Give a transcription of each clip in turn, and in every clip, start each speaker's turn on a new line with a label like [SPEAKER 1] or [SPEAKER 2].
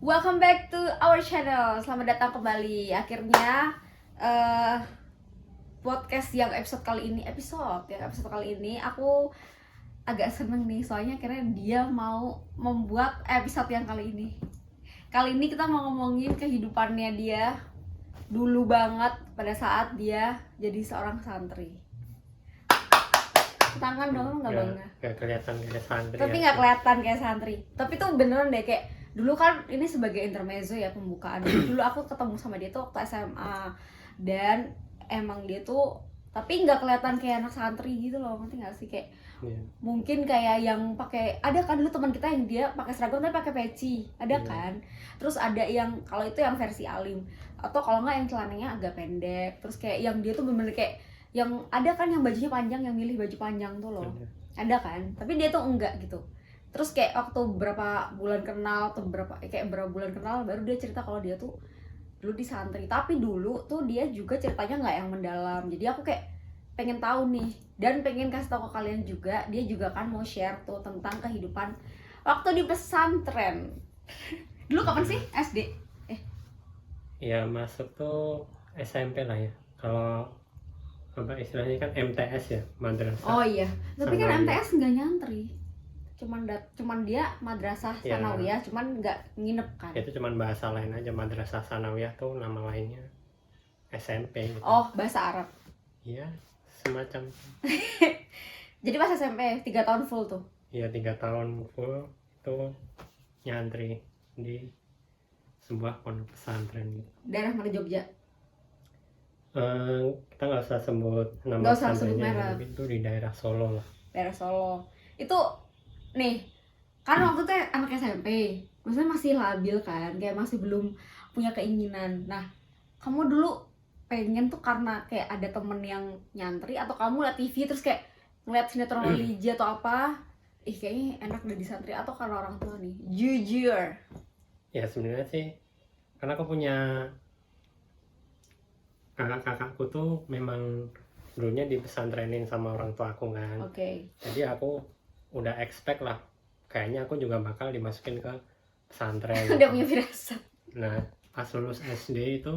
[SPEAKER 1] Welcome back to our channel. Selamat datang kembali. Akhirnya podcast yang episode kali ini aku agak seneng nih, soalnya akhirnya dia mau membuat episode yang kali ini. Kali ini kita mau ngomongin kehidupannya dia dulu banget pada saat dia jadi seorang santri. Tangan dong, nggak bangga?
[SPEAKER 2] Nggak kelihatan kayak santri.
[SPEAKER 1] Tapi nggak kelihatan kayak santri. Tapi tuh beneran deh, kayak dulu kan ini sebagai intermezzo ya, pembukaan. Dulu aku ketemu sama dia tuh waktu SMA, dan emang dia tuh tapi nggak kelihatan kayak anak santri gitu loh, ngerti nggak sih? Kayak mungkin kayak yang pakai, ada kan dulu teman kita yang dia pakai seragam tapi pakai peci, ada kan? Terus ada yang kalau itu yang versi alim, atau kalau nggak yang celananya agak pendek. Terus kayak yang dia tuh bener-bener kayak yang ada kan yang bajunya panjang, yang milih baju panjang tuh loh, ada kan? Tapi dia tuh enggak gitu. Terus kayak waktu berapa bulan kenal berapa bulan kenal baru dia cerita kalau dia tuh dulu di santri. Tapi dulu tuh dia juga ceritanya nggak yang mendalam. Jadi aku kayak pengen tahu nih, dan pengen kasih tahu ke kalian juga. Dia juga kan mau share tuh tentang kehidupan waktu di pesantren. Dulu kapan sih? SD?
[SPEAKER 2] Ya masuk tuh SMP lah ya. Kalau apa istilahnya kan MTS ya, madrasah.
[SPEAKER 1] Oh iya, tapi kan
[SPEAKER 2] Sanawiyah.
[SPEAKER 1] MTS nggak nyantri. Cuman dia madrasah
[SPEAKER 2] Ya.
[SPEAKER 1] sanawiyah, cuman nggak nginep kan.
[SPEAKER 2] Itu cuman bahasa lain aja, madrasah sanawiyah tuh nama lainnya SMP gitu.
[SPEAKER 1] Oh, bahasa Arab.
[SPEAKER 2] Iya, semacam.
[SPEAKER 1] Jadi pas SMP 3 tahun full tuh.
[SPEAKER 2] Ya 3 tahun full itu nyantri di sebuah pondok pesantren gitu.
[SPEAKER 1] Daerah mana Jogja?
[SPEAKER 2] Kita nggak usah sebut nama
[SPEAKER 1] Nggak usah sebut
[SPEAKER 2] pesantrennya,
[SPEAKER 1] merek.
[SPEAKER 2] itu di daerah Solo lah.
[SPEAKER 1] Daerah Solo. Itu nih, kan waktu itu anak SMP, maksudnya masih labil kan, kayak masih belum punya keinginan. Nah, kamu dulu pengen tuh karena kayak ada temen yang nyantri, atau kamu liat TV terus kayak ngeliat sinetron religi atau apa, kayaknya enak udah di santri, atau karena orang tua nih? Jujur.
[SPEAKER 2] Ya sebenarnya sih karena aku punya kakak-kakakku tuh memang dulunya dipesantrenin sama orang tua aku kan.
[SPEAKER 1] Oke.
[SPEAKER 2] Jadi aku udah expect lah, kayaknya aku juga bakal dimasukin ke pesantren.
[SPEAKER 1] Udah punya firasat.
[SPEAKER 2] Nah pas lulus SD itu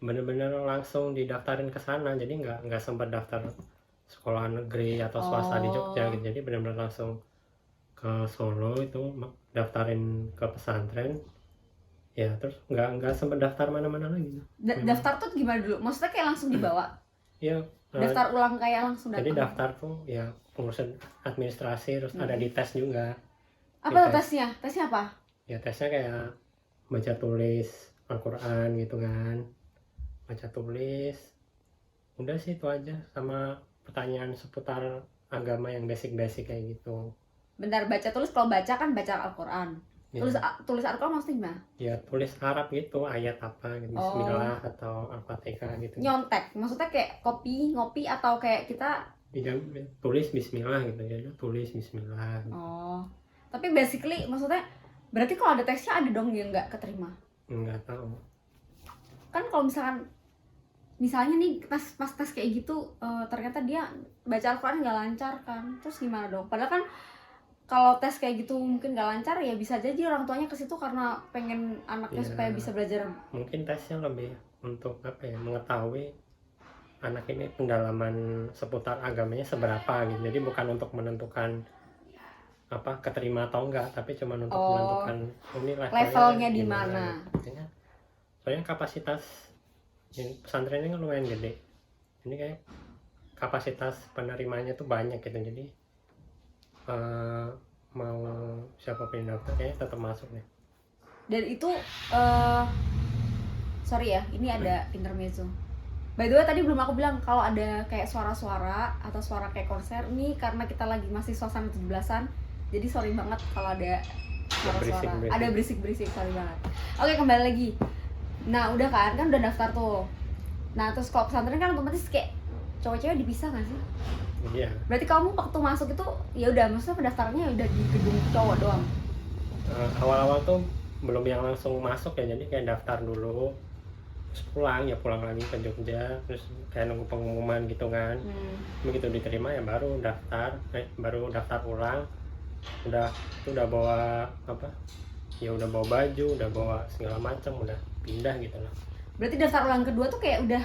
[SPEAKER 2] bener-bener langsung didaftarin ke sana, jadi nggak sempat daftar sekolah negeri atau swasta di Jogja gitu. Jadi bener-bener langsung ke Solo itu daftarin ke pesantren. Ya terus nggak sempat daftar mana-mana lagi.
[SPEAKER 1] Daftar tuh gimana dulu? Maksudnya kayak langsung dibawa?
[SPEAKER 2] Ya
[SPEAKER 1] Daftar ulang kayak langsung datang?
[SPEAKER 2] jadi daftar tuh ya pengurusan administrasi, terus ada di tes juga.
[SPEAKER 1] Apa
[SPEAKER 2] Di tes.
[SPEAKER 1] tesnya? Tesnya apa?
[SPEAKER 2] Ya tesnya kayak baca tulis Al-Quran gitu kan, baca tulis, udah sih itu aja, sama pertanyaan seputar agama yang basic-basic kayak gitu.
[SPEAKER 1] Bentar, baca tulis, kalau baca kan baca Al-Quran.
[SPEAKER 2] Ya,
[SPEAKER 1] Tulis Al-Quran maksudnya gimana?
[SPEAKER 2] ya tulis Arab gitu, ayat apa gitu, Bismillah atau Al-Fatihah gitu.
[SPEAKER 1] Nyontek, maksudnya kayak kopi, ngopi, atau kayak kita
[SPEAKER 2] Tidak, tulis Bismillah gitu ya, tulis Bismillah gitu.
[SPEAKER 1] tapi basically maksudnya berarti kalau ada tesnya ada dong yang nggak keterima?
[SPEAKER 2] Nggak tahu.
[SPEAKER 1] Kan kalau misalnya nih pas tes kayak gitu, ternyata dia baca Al-Quran nggak lancar kan, terus gimana dong? Padahal kan kalau tes kayak gitu mungkin nggak lancar, ya bisa jadi orang tuanya ke situ karena pengen anaknya
[SPEAKER 2] Ya,
[SPEAKER 1] supaya bisa belajar.
[SPEAKER 2] mungkin tesnya lebih untuk apa ya, mengetahui anak ini pendalaman seputar agamanya seberapa gitu. Jadi bukan untuk menentukan apa keterima atau enggak, tapi cuma untuk menentukan ini
[SPEAKER 1] levelnya di mana.
[SPEAKER 2] Soalnya kapasitas pesantrennya kan lumayan gede, ini kayak kapasitas penerimanya tuh banyak gitu. Jadi mau siapapun yang daftar kayaknya tetap masuk nih.
[SPEAKER 1] Dan itu sorry ya, ini ada intermezzo. By the way, tadi belum aku bilang kalau ada kayak suara-suara atau suara kayak konser nih, karena kita lagi masih suasana 17-an. Jadi sorry banget kalau ada suara-suara, ada berisik-berisik, sorry banget. Oke, kembali lagi. Nah, udah kan udah daftar tuh. Nah, terus kalau pesantren kan otomatis kayak cowok-cewek dipisah nggak sih?
[SPEAKER 2] Iya.
[SPEAKER 1] Berarti kamu waktu masuk itu ya udah, maksudnya pendaftarannya udah di gedung cowok doang?
[SPEAKER 2] Awal-awal tuh belum yang langsung masuk ya, jadi kayak daftar dulu, terus pulang lagi ke Jogja, terus kayak nunggu pengumuman gitu kan. Begitu diterima ya baru daftar ulang, udah bawa apa ya udah bawa baju, udah bawa segala macam, udah pindah gitu lah.
[SPEAKER 1] Berarti daftar ulang kedua tuh kayak udah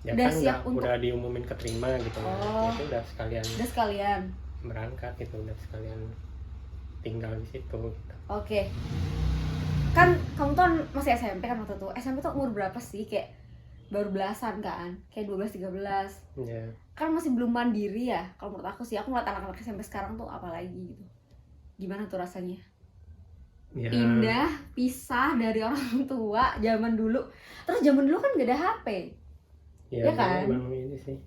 [SPEAKER 2] Ya
[SPEAKER 1] Udah
[SPEAKER 2] kan
[SPEAKER 1] siap untuk-
[SPEAKER 2] udah diumumin keterima gitu lah.
[SPEAKER 1] Oh.
[SPEAKER 2] Itu udah sekalian
[SPEAKER 1] sekalian.
[SPEAKER 2] berangkat gitu, udah sekalian tinggal di situ gitu.
[SPEAKER 1] Oke. Kan kamu tuh masih SMP kan waktu itu. SMP tuh umur berapa sih? Kayak baru belasan kan? Kayak 12 13.
[SPEAKER 2] Ya.
[SPEAKER 1] Kan masih belum mandiri ya. Kalau menurut aku sih, aku ngeliat anak-anak SMP sekarang tuh apalagi gitu. Gimana tuh rasanya?
[SPEAKER 2] Ya,
[SPEAKER 1] Pindah, pisah dari orang tua zaman dulu. Terus zaman dulu kan gak ada HP.
[SPEAKER 2] ya,
[SPEAKER 1] Ya kan?
[SPEAKER 2] memang ini sih.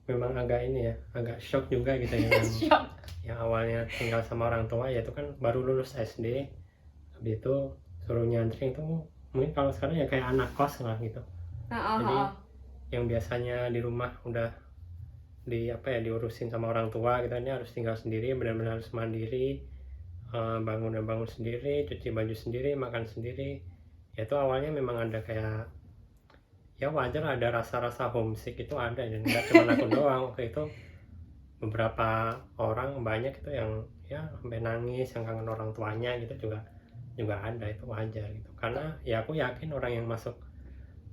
[SPEAKER 2] Memang agak ini ya, agak shock juga gitu ya.
[SPEAKER 1] Shock.
[SPEAKER 2] Yang awalnya tinggal sama orang tua, ya itu kan baru lulus SD, habis itu suruh nyantri itu mungkin kalau sekarang ya kayak anak kos lah gitu. Jadi yang biasanya di rumah udah diurusin sama orang tua gitu, ini harus tinggal sendiri, benar-benar harus mandiri, bangun sendiri, cuci baju sendiri, makan sendiri. Ya itu awalnya memang ada kayak, ya wajar ada rasa-rasa homesick itu ada, dan nggak cuma aku doang waktu itu, beberapa orang banyak itu yang ya sampai nangis, yang kangen orang tuanya gitu juga ada, itu wajar gitu. Karena ya aku yakin orang yang masuk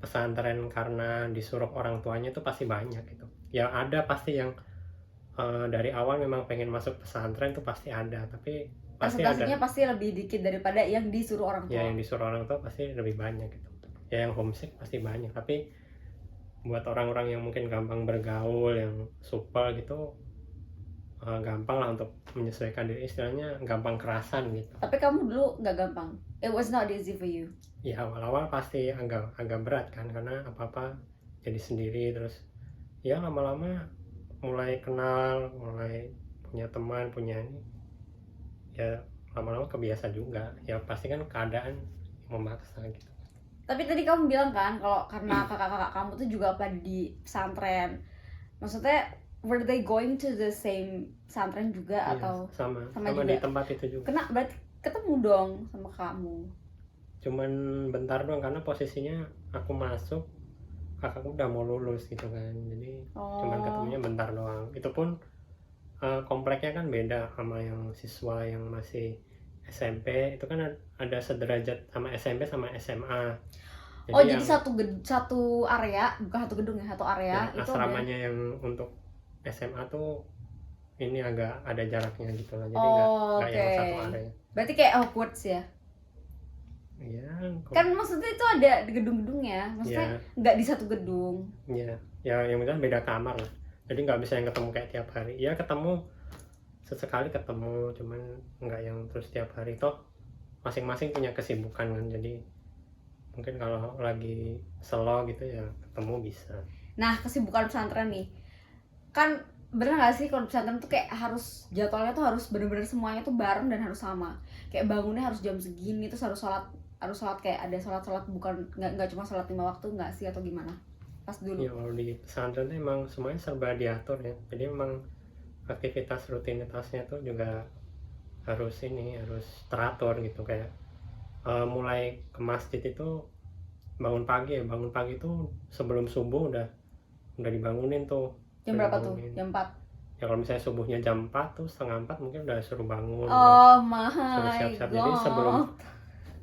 [SPEAKER 2] pesantren karena disuruh orang tuanya itu pasti banyak gitu. Ya ada pasti yang dari awal memang pengen masuk pesantren itu pasti ada, tapi pasti ada.
[SPEAKER 1] Persentasenya pasti lebih dikit daripada yang disuruh orang tua.
[SPEAKER 2] Ya yang disuruh orang tua pasti lebih banyak gitu. Ya yang homesick pasti banyak, tapi buat orang-orang yang mungkin gampang bergaul, yang supel gitu, gampang lah untuk menyesuaikan diri, istilahnya gampang kerasan gitu.
[SPEAKER 1] Tapi kamu dulu nggak gampang. It was not easy for you.
[SPEAKER 2] Ya awal-awal pasti agak berat kan, karena apa-apa jadi sendiri, terus ya lama-lama mulai kenal, mulai punya teman, punya ini, ya lama-lama kebiasa juga. Ya pasti kan keadaan memaksa gitu.
[SPEAKER 1] Tapi tadi kamu bilang kan kalau karena kakak-kakak kamu tuh juga pada di pesantren. Maksudnya were they going to the same pesantren juga
[SPEAKER 2] Iya,
[SPEAKER 1] atau
[SPEAKER 2] sama
[SPEAKER 1] juga?
[SPEAKER 2] di tempat itu juga.
[SPEAKER 1] berarti ketemu dong sama kamu.
[SPEAKER 2] Cuman bentar doang, karena posisinya aku masuk, kakakku udah mau lulus gitu kan, jadi cuman ketemunya bentar doang. Itu pun kompleknya kan beda sama yang siswa yang masih SMP, itu kan ada sederajat sama SMP sama SMA.
[SPEAKER 1] Jadi satu area, bukan satu gedung ya, satu area
[SPEAKER 2] itu asramanya yang untuk SMA tuh ini agak ada jaraknya gitu lah, jadi nggak yang satu area.
[SPEAKER 1] Berarti kayak awkward ya?
[SPEAKER 2] Iya.
[SPEAKER 1] Kan maksudnya itu ada di gedung-gedungnya, maksudnya nggak di satu gedung.
[SPEAKER 2] Iya, ya yang misalnya beda kamar lah, jadi nggak bisa yang ketemu kayak tiap hari. Ya ketemu sesekali ketemu, cuman nggak yang terus tiap hari. Toh masing-masing punya kesibukan kan, jadi mungkin kalau lagi slow gitu ya ketemu bisa.
[SPEAKER 1] Nah, kesibukan pesantren nih, kan bener nggak sih kalau pesantren tuh kayak harus jadwalnya tuh harus bener-bener semuanya tuh bareng dan harus sama. Kayak bangunnya harus jam segini, terus harus sholat kayak ada sholat bukan nggak cuma sholat 5 waktu nggak sih, atau gimana pas dulu?
[SPEAKER 2] Ya kalau di pesantren tuh emang semuanya serba diatur ya, jadi emang aktivitas rutinitasnya tuh juga harus teratur gitu. Kayak mulai ke masjid itu bangun pagi tuh sebelum subuh udah dibangunin tuh.
[SPEAKER 1] Jam berapa tuh? Jam 4?
[SPEAKER 2] Ya kalau misalnya subuhnya jam 4 tuh setengah 4 mungkin udah suruh bangun.
[SPEAKER 1] Oh my
[SPEAKER 2] suruh siap-siap.
[SPEAKER 1] god.
[SPEAKER 2] Jadi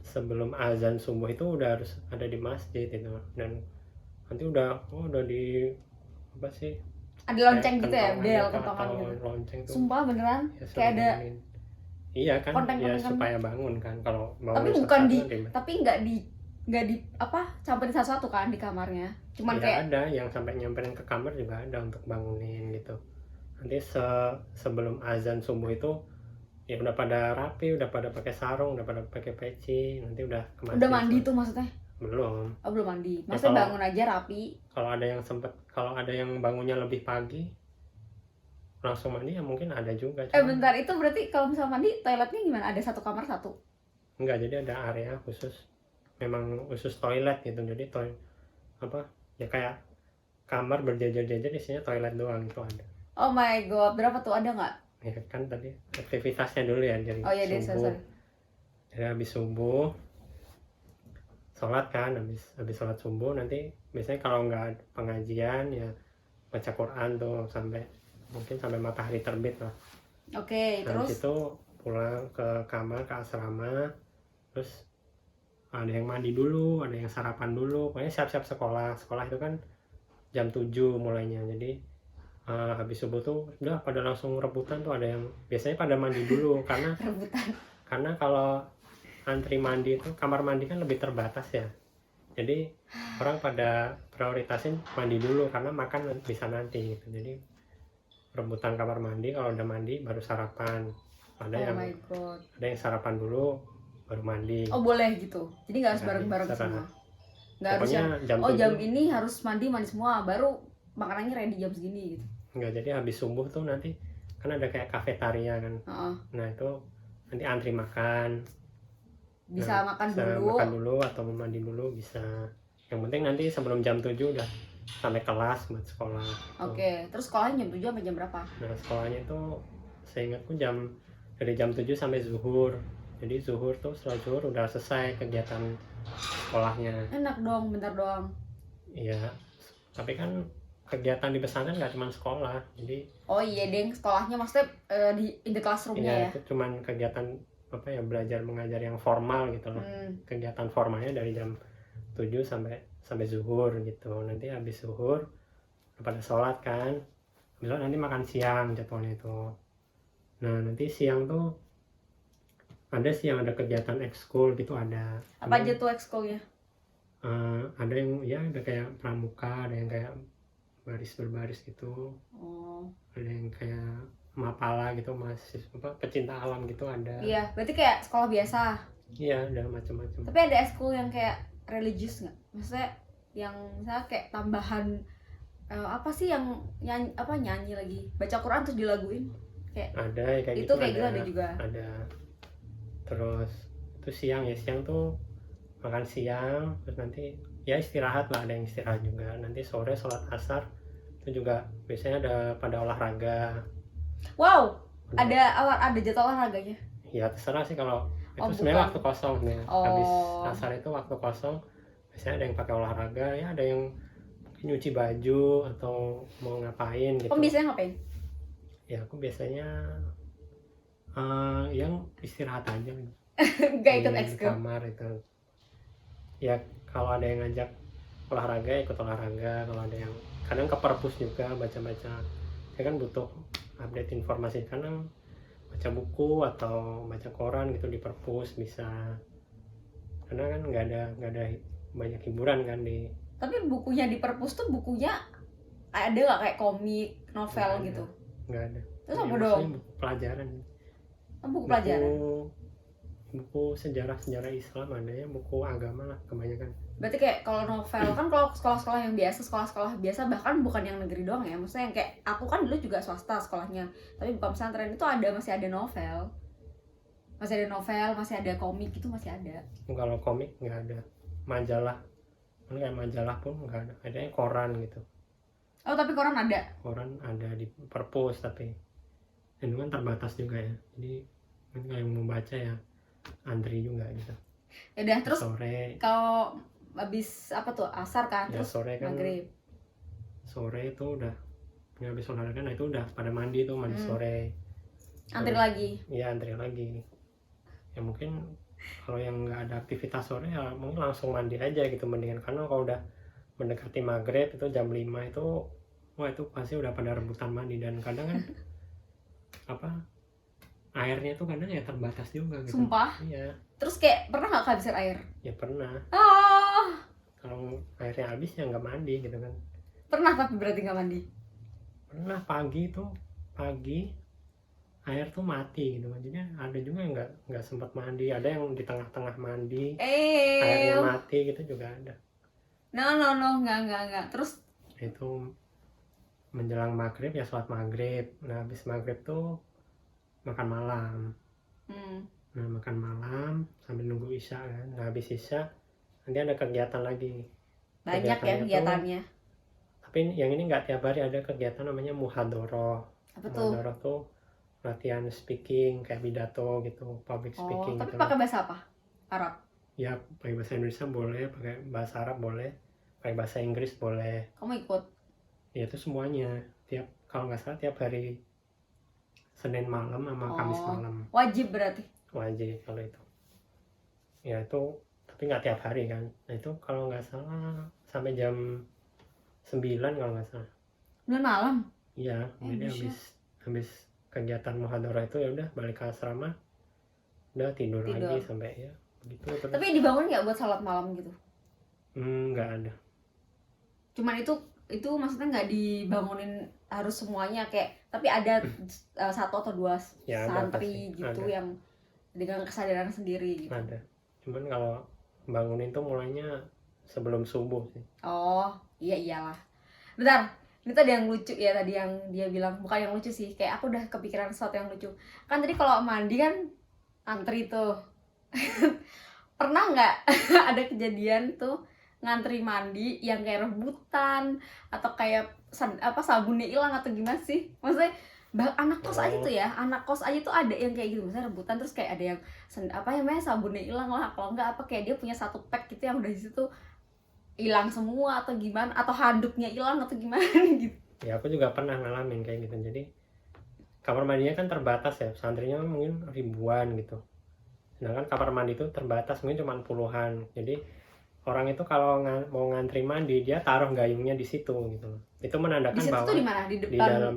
[SPEAKER 2] sebelum azan subuh itu udah harus ada di masjid itu, dan nanti udah di apa sih?
[SPEAKER 1] Ada lonceng gitu ya, bel kentongan gitu.
[SPEAKER 2] Lonceng tuh.
[SPEAKER 1] Sumpah beneran
[SPEAKER 2] Ya,
[SPEAKER 1] kayak ada.
[SPEAKER 2] Iya kan,
[SPEAKER 1] konten-konten
[SPEAKER 2] ya supaya bangun kan. Kalau bangun
[SPEAKER 1] tapi bukan tapi nggak di apa sampai satu-satu kan di kamarnya, cuman
[SPEAKER 2] ya
[SPEAKER 1] kayak
[SPEAKER 2] ada yang sampai nyamperin ke kamar juga ada untuk bangunin gitu. Nanti sebelum azan subuh itu ya udah pada rapi, udah pada pakai sarung, udah pada pakai peci, nanti udah ke masjid.
[SPEAKER 1] Udah mandi tuh maksudnya?
[SPEAKER 2] Belum.
[SPEAKER 1] Oh belum mandi, maksudnya bangun aja rapi.
[SPEAKER 2] Kalau ada yang bangunnya lebih pagi langsung mandi ya mungkin ada juga.
[SPEAKER 1] Bentar, itu berarti kalau misalnya mandi toiletnya gimana? Ada satu kamar satu?
[SPEAKER 2] Enggak, jadi ada area khusus, memang khusus toilet gitu. Jadi ya kayak kamar berjejer-jejer, isinya toilet doang itu ada.
[SPEAKER 1] Oh my god, berapa tuh, ada nggak?
[SPEAKER 2] Ya kan tadi aktivitasnya dulu ya, jadi
[SPEAKER 1] subuh.
[SPEAKER 2] Jadi habis subuh sholat kan, habis sholat subuh nanti biasanya kalau nggak pengajian ya baca Quran tuh sampai matahari terbit lah.
[SPEAKER 1] Oke, terus
[SPEAKER 2] itu pulang ke kamar, ke asrama, terus ada yang mandi dulu, ada yang sarapan dulu, pokoknya siap-siap sekolah. Sekolah itu kan jam 7 mulainya, jadi habis subuh tuh udah pada langsung rebutan tuh, ada yang biasanya pada mandi dulu
[SPEAKER 1] Rebutan.
[SPEAKER 2] karena kalau antri mandi itu kamar mandi kan lebih terbatas ya, jadi orang pada prioritasin mandi dulu karena makan bisa nanti gitu. Jadi rebutan kamar mandi, kalau udah mandi baru sarapan. Ada
[SPEAKER 1] Oh
[SPEAKER 2] yang
[SPEAKER 1] my god.
[SPEAKER 2] ada yang sarapan dulu baru mandi.
[SPEAKER 1] Oh boleh gitu. Jadi nggak harus
[SPEAKER 2] Nggak,
[SPEAKER 1] bareng-bareng
[SPEAKER 2] terserah.
[SPEAKER 1] semua. Nggak harus
[SPEAKER 2] Pokoknya
[SPEAKER 1] yang
[SPEAKER 2] jam
[SPEAKER 1] oh jam
[SPEAKER 2] 7
[SPEAKER 1] ini harus mandi semua baru makanannya ready jam segini gitu.
[SPEAKER 2] enggak, jadi habis subuh tuh nanti kan ada kayak kafetaria kan.
[SPEAKER 1] Heeh.
[SPEAKER 2] Nah itu nanti antri makan.
[SPEAKER 1] Bisa
[SPEAKER 2] Nah,
[SPEAKER 1] makan
[SPEAKER 2] bisa
[SPEAKER 1] dulu.
[SPEAKER 2] makan dulu atau mau mandi dulu bisa. Yang penting nanti sebelum jam 7 udah sampai kelas buat sekolah gitu.
[SPEAKER 1] Oke, terus sekolahnya jam 7 sampai jam berapa?
[SPEAKER 2] Nah sekolahnya itu seingatku dari jam 7 sampai zuhur. Jadi zuhur tuh setelah zuhur udah selesai kegiatan sekolahnya.
[SPEAKER 1] Enak dong, bentar doang.
[SPEAKER 2] Iya, tapi kan kegiatan di pesantren nggak cuma sekolah, jadi
[SPEAKER 1] Oh iya deng, sekolahnya maksudnya di in the classroom-nya ya.
[SPEAKER 2] itu cuman kegiatan apa ya, belajar mengajar yang formal gitu loh. Kegiatan formalnya dari jam 7 sampai zuhur gitu. Nanti habis zuhur pada sholat kan, habis sholat nanti makan siang jadwalnya itu. Nah nanti siang tuh ada kegiatan ekskul gitu ada.
[SPEAKER 1] Apa aja tuh ekskulnya?
[SPEAKER 2] Ada yang ya ada kayak pramuka, ada yang kayak baris berbaris gitu,
[SPEAKER 1] Oh.
[SPEAKER 2] ada yang kayak mapala gitu, mahasiswa pecinta alam gitu ada.
[SPEAKER 1] Iya, berarti kayak sekolah biasa.
[SPEAKER 2] Iya, ada macam-macam.
[SPEAKER 1] Tapi ada ekskul yang kayak religius nggak? Maksudnya yang misalnya kayak tambahan apa sih yang nyanyi lagi, baca Quran terus dilaguin kayak
[SPEAKER 2] Ada ya, kayak
[SPEAKER 1] itu
[SPEAKER 2] gitu
[SPEAKER 1] kayak gitu ada juga.
[SPEAKER 2] Ada. Terus itu siang tuh makan siang, terus nanti ya istirahat lah, ada yang istirahat juga. Nanti sore sholat asar itu juga biasanya ada pada olahraga.
[SPEAKER 1] Wow, ada jadwal olahraganya.
[SPEAKER 2] Ya terserah sih, kalau itu
[SPEAKER 1] Oh,
[SPEAKER 2] sebenarnya
[SPEAKER 1] bukan.
[SPEAKER 2] waktu kosong nih.
[SPEAKER 1] Oh.
[SPEAKER 2] Habis asar itu waktu kosong, biasanya ada yang pakai olahraga, ya ada yang nyuci baju atau mau ngapain gitu.
[SPEAKER 1] Kamu biasanya ngapain?
[SPEAKER 2] Ya aku biasanya yang istirahat aja gitu.
[SPEAKER 1] Gak ikut
[SPEAKER 2] Di
[SPEAKER 1] ekskul.
[SPEAKER 2] kamar itu. Ya kalau ada yang ngajak olahraga ikut olahraga, kalau ada yang kadang ke perpus juga baca-baca. Ya kan butuh update informasi, kadang baca buku atau baca koran gitu di perpus bisa. Karena kan nggak ada banyak hiburan kan di.
[SPEAKER 1] Tapi bukunya di perpus tuh bukunya ada nggak kayak komik, novel
[SPEAKER 2] Nggak ada.
[SPEAKER 1] gitu?
[SPEAKER 2] Nggak ada.
[SPEAKER 1] Terus
[SPEAKER 2] Ya,
[SPEAKER 1] apa
[SPEAKER 2] maksudnya
[SPEAKER 1] dong?
[SPEAKER 2] buku pelajaran.
[SPEAKER 1] Oh, buku pelajaran.
[SPEAKER 2] Buku sejarah Islam ada ya, buku agama lah kebanyakan.
[SPEAKER 1] Berarti kayak kalau novel kan kalau sekolah-sekolah yang biasa, sekolah-sekolah biasa bahkan bukan yang negeri doang ya. Maksudnya yang kayak aku kan dulu juga swasta sekolahnya, tapi bukan pesantren itu masih ada novel. Masih ada novel, masih ada komik itu masih ada.
[SPEAKER 2] Kalau komik nggak ada. Majalah, kan kayak majalah pun nggak ada. Ada yang koran gitu.
[SPEAKER 1] Oh, tapi koran ada.
[SPEAKER 2] Koran ada di perpus, tapi itu kan terbatas juga ya. Jadi kan kalau yang mau baca ya antri juga gitu.
[SPEAKER 1] Ya udah, terus
[SPEAKER 2] Sore,
[SPEAKER 1] kalau habis apa tuh asar kan,
[SPEAKER 2] ya
[SPEAKER 1] terus
[SPEAKER 2] sore kan.
[SPEAKER 1] maghrib.
[SPEAKER 2] Sore itu udah ya habis olahraga, nah itu udah pada mandi tuh, mandi sore.
[SPEAKER 1] Antri lagi.
[SPEAKER 2] Iya, antri lagi. Ya mungkin kalau yang nggak ada aktivitas sore ya mungkin langsung mandi aja gitu mendingan, karena kalau udah mendekati maghrib itu jam 5 itu wah itu pasti udah pada rebutan mandi. Dan kadang kan apa airnya tuh kadang ya terbatas juga gitu.
[SPEAKER 1] Sumpah.
[SPEAKER 2] Iya,
[SPEAKER 1] Terus kayak pernah nggak kehabisan air?
[SPEAKER 2] ya pernah.
[SPEAKER 1] Ah,
[SPEAKER 2] Kalau airnya habis ya nggak mandi gitu kan.
[SPEAKER 1] pernah tapi berarti nggak mandi.
[SPEAKER 2] Pernah pagi air tuh mati gitu kan. Jadi ada juga yang nggak sempat mandi, ada yang di tengah-tengah mandi airnya mati gitu juga ada.
[SPEAKER 1] No, nggak. Terus
[SPEAKER 2] Itu menjelang maghrib ya sholat maghrib. Nah habis maghrib tuh makan malam. Nah makan malam sambil nunggu isya kan. Nah habis isya nanti ada kegiatan lagi.
[SPEAKER 1] banyak ya
[SPEAKER 2] Kegiatannya
[SPEAKER 1] kegiatannya.
[SPEAKER 2] Tapi yang ini nggak tiap hari, ada kegiatan namanya muhadoroh.
[SPEAKER 1] Apa tuh?
[SPEAKER 2] Muhadoroh tuh latihan speaking kayak pidato gitu, public
[SPEAKER 1] Oh,
[SPEAKER 2] speaking
[SPEAKER 1] tapi
[SPEAKER 2] gitu.
[SPEAKER 1] pakai bahasa apa? Arab.
[SPEAKER 2] Ya pakai bahasa Indonesia boleh, pakai bahasa Arab boleh, pakai bahasa Inggris boleh.
[SPEAKER 1] Kamu ikut?
[SPEAKER 2] Ya itu semuanya. Kalau nggak salah tiap hari Senin malam sama Kamis malam.
[SPEAKER 1] Wajib berarti.
[SPEAKER 2] Wajib kalau itu. Ya itu, tapi nggak tiap hari kan. Nah itu kalau nggak salah sampai jam 9 kalau nggak salah.
[SPEAKER 1] 9 malam.
[SPEAKER 2] Iya, jadi habis kegiatan muhadarah itu ya udah balik ke asrama, udah tidur lagi sampai ya begitu terus.
[SPEAKER 1] Tapi dibangun nggak buat salat malam gitu?
[SPEAKER 2] Nggak ada.
[SPEAKER 1] Cuman itu maksudnya nggak dibangunin harus semuanya kayak, tapi ada satu atau dua
[SPEAKER 2] ya,
[SPEAKER 1] santri
[SPEAKER 2] ada,
[SPEAKER 1] gitu
[SPEAKER 2] ada.
[SPEAKER 1] yang dengan kesadaran sendiri gitu.
[SPEAKER 2] Ada. Cuman kalau bangunin tuh mulainya sebelum subuh sih.
[SPEAKER 1] Oh iyalah. Bentar, ini tadi yang lucu ya, tadi yang dia bilang, bukan yang lucu sih, kayak aku udah kepikiran sesuatu yang lucu. Kan tadi kalau mandi kan antri tuh. Pernah nggak ada kejadian tuh ngantri mandi yang kayak rebutan atau kayak sabunnya hilang atau gimana sih? Maksudnya anak kos aja tuh ya, anak kos aja tuh ada yang kayak gitu, misalnya rebutan terus kayak ada yang sabunnya hilang lah, kalau nggak apa kayak dia punya satu pack gitu yang udah di situ hilang semua atau gimana, atau handuknya hilang atau gimana gitu.
[SPEAKER 2] Ya aku juga pernah ngalamin kayak gitu. Jadi kamar mandinya kan terbatas ya, santrinya mungkin ribuan gitu. Sedangkan kamar mandi itu terbatas, mungkin cuma puluhan. Jadi orang itu kalau mau ngantri mandi dia taruh gayungnya di situ gitu. Itu menandakan
[SPEAKER 1] di
[SPEAKER 2] bahwa
[SPEAKER 1] tuh di mana?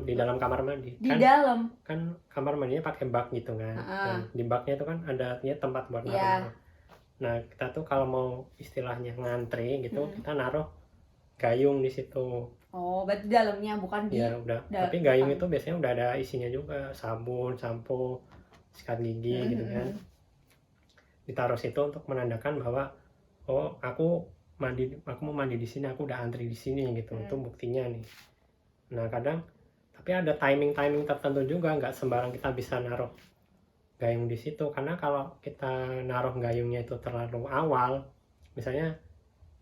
[SPEAKER 2] di dalam kamar mandi.
[SPEAKER 1] Di dalam.
[SPEAKER 2] Kan kamar mandinya pakai bak gitu kan. Dan di baknya itu kan ada tempat buat naruh. Nah, kita tuh kalau mau istilahnya ngantri gitu, kita naruh gayung di situ.
[SPEAKER 1] Oh, berarti dalamnya bukan di.
[SPEAKER 2] Ya udah. Tapi gayung itu biasanya udah ada isinya juga, sabun, sampo, sikat gigi gitu kan. Ditaruh situ untuk menandakan bahwa oh, aku mau mandi di sini, aku udah antri di sini gitu. Itu buktinya nih. Nah, kadang tapi ada timing tertentu juga, nggak sembarang kita bisa naruh gayung di situ, karena kalau kita naruh gayungnya itu terlalu awal, misalnya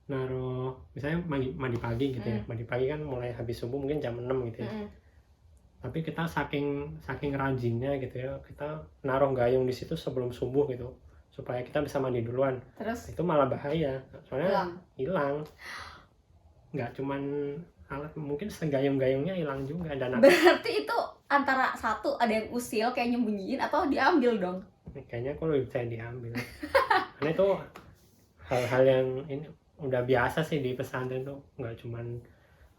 [SPEAKER 2] mandi pagi gitu ya, mandi pagi kan mulai habis subuh mungkin jam 6 gitu ya, tapi kita saking rajinnya gitu ya, kita naruh gayung di situ sebelum subuh gitu supaya kita bisa mandi duluan.
[SPEAKER 1] Terus
[SPEAKER 2] itu malah bahaya, soalnya hilang. Nggak cuman alat, mungkin segayung-gayungnya hilang juga. Dan
[SPEAKER 1] berarti itu antara satu ada yang usil kayak nyembunyiin atau diambil dong?
[SPEAKER 2] Kayaknya aku lebih percaya diambil. Karena itu hal-hal yang ini udah biasa sih di pesantren tuh, nggak cuman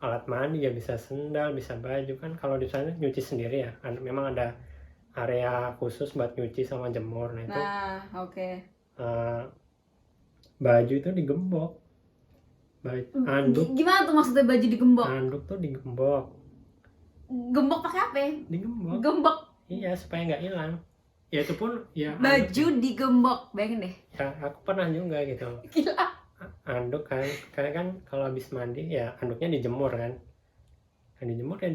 [SPEAKER 2] alat mandi ya, bisa sendal, bisa baju kan. Kalau di sana nyuci sendiri ya, memang ada area khusus buat nyuci sama jemur. Nah itu baju itu digembok. Anduk.
[SPEAKER 1] Gimana tuh maksudnya baju digembok?
[SPEAKER 2] Anduk tuh digembok.
[SPEAKER 1] Gembok pakai apa?
[SPEAKER 2] Digembok.
[SPEAKER 1] Gembok.
[SPEAKER 2] Iya, supaya nggak hilang. Ya itu pun ya
[SPEAKER 1] baju digembok, bayangin deh.
[SPEAKER 2] Ya aku pernah juga gitu.
[SPEAKER 1] Gila.
[SPEAKER 2] Anduk kan, karena kan kalau habis mandi ya anduknya dijemur kan. Kan dijemur ya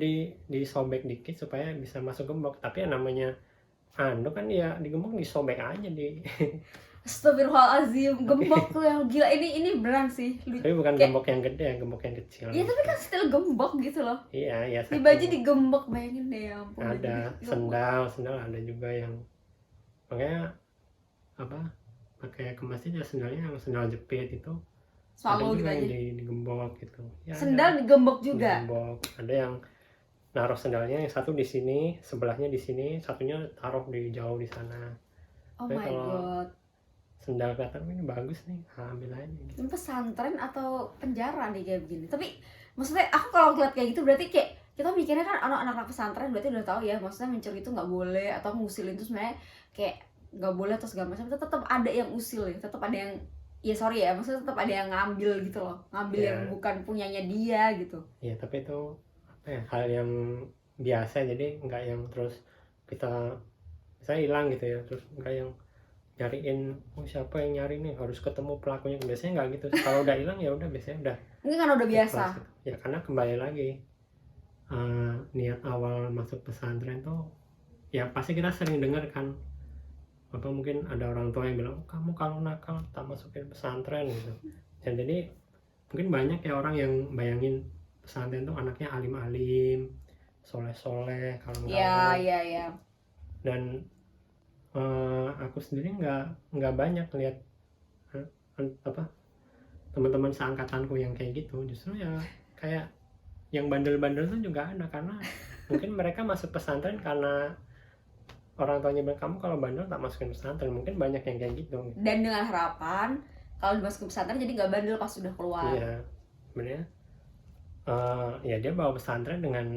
[SPEAKER 2] disobek dikit supaya bisa masuk gembok. Tapi yang namanya anduk kan ya digembok disobek aja di.
[SPEAKER 1] Astagfirullahaladzim, gembok tuh yang gila, ini beneran sih.
[SPEAKER 2] Tapi bukan gembok yang gede, gembok yang kecil.
[SPEAKER 1] Iya, tapi kan still gembok gitu loh.
[SPEAKER 2] Iya.
[SPEAKER 1] Di baju digembok, bayangin deh, ya ampun.
[SPEAKER 2] Ada sendal ada juga yang makanya pakai ke masjid ya, sendalnya yang sendal jepit itu.
[SPEAKER 1] Selalu
[SPEAKER 2] ada juga
[SPEAKER 1] gitu
[SPEAKER 2] yang digembok gitu. Ya,
[SPEAKER 1] sendal digembok juga.
[SPEAKER 2] Digembok. Ada yang naruh sendalnya yang satu di sini, sebelahnya di sini, satunya taruh di jauh di sana.
[SPEAKER 1] Oh my god.
[SPEAKER 2] Sendal kelihatan ini bagus nih, ambil aja gitu.
[SPEAKER 1] Ini pesantren atau penjara nih kayak begini. Tapi maksudnya aku kalau ngeliat kayak gitu berarti kayak kita mikirnya kan anak-anak pesantren berarti udah tahu ya, maksudnya mencuri itu nggak boleh atau ngusilin itu sebenarnya kayak nggak boleh atau segala macam. Tetap ada yang usil ya, tetap ada yang maksudnya tetap ada yang ngambil gitu loh, ngambil yang bukan punyanya dia gitu.
[SPEAKER 2] Iya, tapi itu hal yang biasa, jadi nggak yang terus kita misalnya hilang gitu ya, terus nggak yang nyariin siapa yang nyari nih, harus ketemu pelakunya. Biasanya nggak gitu. Kalau udah hilang ya udah, biasanya udah.
[SPEAKER 1] Ini kan udah biasa.
[SPEAKER 2] Ya karena kembali lagi niat awal masuk pesantren tuh ya pasti kita sering dengar kan, apa mungkin ada orang tua yang bilang kamu kalau nakal tak masukin pesantren gitu. Dan jadi mungkin banyak ya orang yang bayangin pesantren tuh anaknya alim-alim, soleh-soleh, kalau nggak
[SPEAKER 1] Iya.
[SPEAKER 2] Dan aku sendiri nggak banyak lihat teman-teman seangkatanku yang kayak gitu. Justru ya kayak yang bandel-bandel tuh juga ada, karena mungkin mereka masuk pesantren karena orang tuanya bilang kamu kalau bandel tak masukin pesantren, mungkin banyak yang kayak gitu.
[SPEAKER 1] Dan dengan harapan kalau dimasukin pesantren jadi nggak bandel pas sudah keluar.
[SPEAKER 2] Iya, sebenarnya ya dia bawa pesantren dengan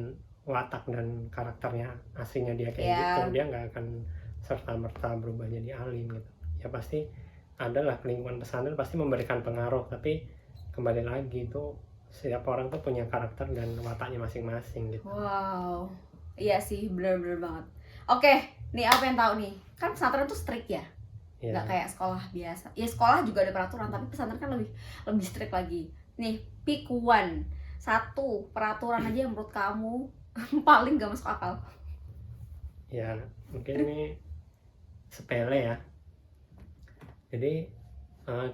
[SPEAKER 2] watak dan karakternya aslinya dia kayak
[SPEAKER 1] Iya.
[SPEAKER 2] gitu, dia nggak akan serta-merta berubah jadi alim gitu. Ya pasti adalah lingkungan pesantren pasti memberikan pengaruh, tapi kembali lagi itu setiap orang tuh punya karakter dan wataknya masing-masing gitu.
[SPEAKER 1] Wow, iya sih, bener-bener banget. Oke, nih apa yang tahu nih? Kan pesantren tuh strict ya,
[SPEAKER 2] Ya,
[SPEAKER 1] nggak kayak sekolah biasa. Ya sekolah juga ada peraturan, tapi pesantren kan lebih strict lagi. Nih, pick one, satu peraturan aja yang menurut kamu paling gak masuk akal.
[SPEAKER 2] ya mungkin ini sepele ya. Jadi